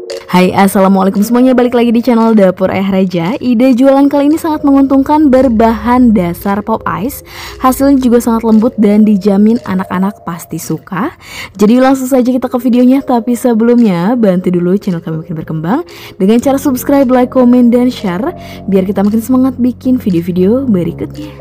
Hai, assalamualaikum semuanya, balik lagi di channel Dapur Ayah Raja. Ide jualan kali ini sangat menguntungkan, berbahan dasar pop ice. Hasilnya juga sangat lembut dan dijamin anak-anak pasti suka. Jadi langsung saja kita ke videonya. Tapi sebelumnya bantu dulu channel kami makin berkembang dengan cara subscribe, like, komen, dan share, biar kita makin semangat bikin video-video berikutnya.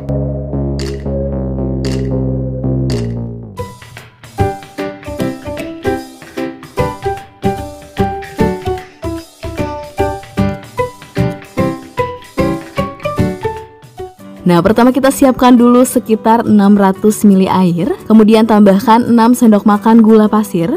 Nah, pertama kita siapkan dulu sekitar 600 ml air, kemudian tambahkan 6 sendok makan gula pasir,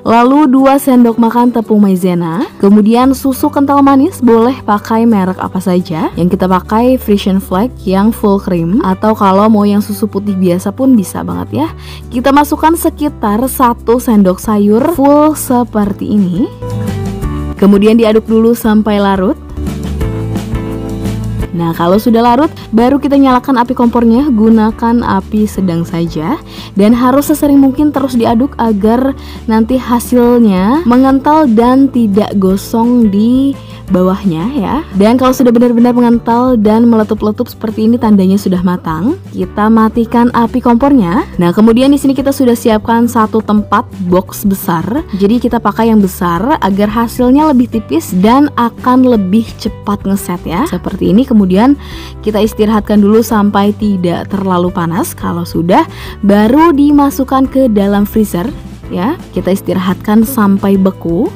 lalu 2 sendok makan tepung maizena, kemudian susu kental manis, boleh pakai merek apa saja. Yang kita pakai Frisian Flag yang full cream, atau kalau mau yang susu putih biasa pun bisa banget ya. Kita masukkan sekitar 1 sendok sayur full seperti ini. Kemudian diaduk dulu sampai larut. Nah, kalau sudah larut, baru kita nyalakan api kompornya, gunakan api sedang saja. Dan harus sesering mungkin terus diaduk agar nanti hasilnya mengental dan tidak gosong di bawahnya ya. Dan kalau sudah benar-benar mengental dan meletup-letup seperti ini, tandanya sudah matang. Kita matikan api kompornya. Nah, kemudian di sini kita sudah siapkan satu tempat box besar. Jadi kita pakai yang besar agar hasilnya lebih tipis dan akan lebih cepat ngeset ya. Seperti ini. Kemudian kita istirahatkan dulu sampai tidak terlalu panas. Kalau sudah, baru dimasukkan ke dalam freezer ya. Kita istirahatkan sampai beku.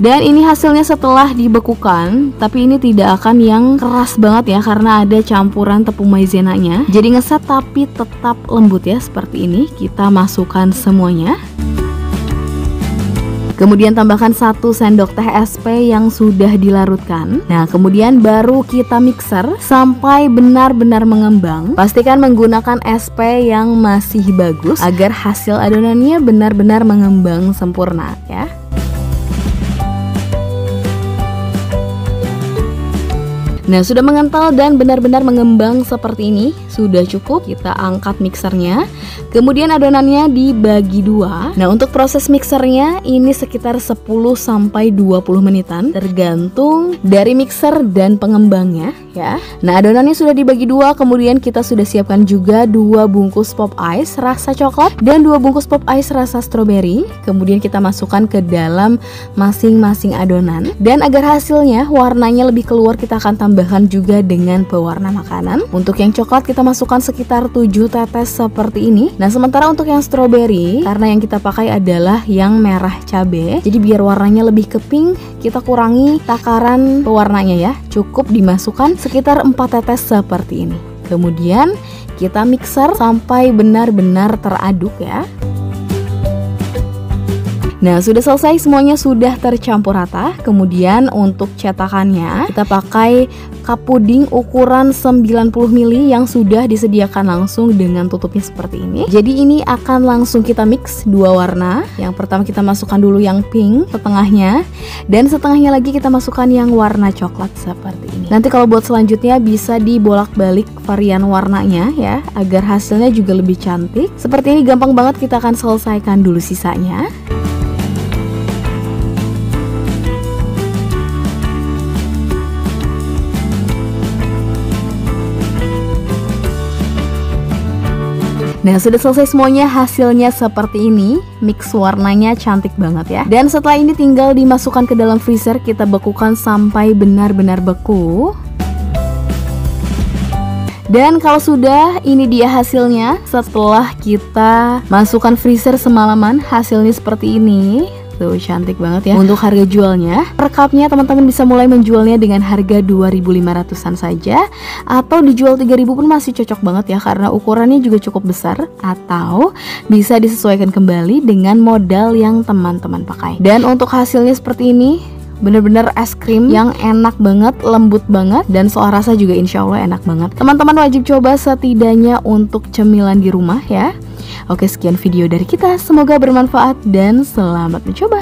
Dan ini hasilnya setelah dibekukan, tapi ini tidak akan yang keras banget ya, karena ada campuran tepung maizenanya. Jadi ngeset tapi tetap lembut ya, seperti ini. Kita masukkan semuanya. Kemudian tambahkan 1 sendok teh SP yang sudah dilarutkan. Nah, kemudian baru kita mixer sampai benar-benar mengembang. Pastikan menggunakan SP yang masih bagus agar hasil adonannya benar-benar mengembang sempurna ya. Nah, sudah mengental dan benar-benar mengembang seperti ini. Sudah cukup, kita angkat mixernya. Kemudian adonannya dibagi 2. Nah, untuk proses mixernya ini sekitar 10-20 menitan, tergantung dari mixer dan pengembangnya ya. Nah, adonannya sudah dibagi 2. Kemudian kita sudah siapkan juga 2 bungkus pop ice rasa coklat dan 2 bungkus pop ice rasa stroberi. Kemudian kita masukkan ke dalam masing-masing adonan. Dan agar hasilnya warnanya lebih keluar, kita akan tambahkan juga dengan pewarna makanan. Untuk yang coklat kita masukkan sekitar 7 tetes seperti ini. Nah, sementara untuk yang stroberi, karena yang kita pakai adalah yang merah cabe, jadi biar warnanya lebih ke pink, kita kurangi takaran pewarnanya ya. Cukup dimasukkan sekitar 4 tetes seperti ini. Kemudian kita mixer sampai benar-benar teraduk ya. Nah, sudah selesai, semuanya sudah tercampur rata. Kemudian untuk cetakannya kita pakai cup puding ukuran 90 ml yang sudah disediakan langsung dengan tutupnya seperti ini. Jadi ini akan langsung kita mix 2 warna. Yang pertama kita masukkan dulu yang pink setengahnya, dan setengahnya lagi kita masukkan yang warna coklat seperti ini. Nanti kalau buat selanjutnya bisa dibolak-balik varian warnanya ya, agar hasilnya juga lebih cantik. Seperti ini gampang banget, kita akan selesaikan dulu sisanya. Nah, sudah selesai semuanya, hasilnya seperti ini. Mix warnanya cantik banget ya. Dan setelah ini tinggal dimasukkan ke dalam freezer, kita bekukan sampai benar-benar beku. Dan kalau sudah, ini dia hasilnya. Setelah kita masukkan freezer semalaman, hasilnya seperti ini. Tuh, cantik banget ya. Untuk harga jualnya, per cupnya teman-teman bisa mulai menjualnya dengan harga 2.500-an saja, atau dijual 3.000 pun masih cocok banget ya, karena ukurannya juga cukup besar. Atau bisa disesuaikan kembali dengan modal yang teman-teman pakai. Dan untuk hasilnya seperti ini, bener-bener es krim yang enak banget, lembut banget, dan soal rasa juga insya Allah enak banget. Teman-teman wajib coba setidaknya untuk cemilan di rumah ya. Oke, sekian video dari kita, semoga bermanfaat dan selamat mencoba.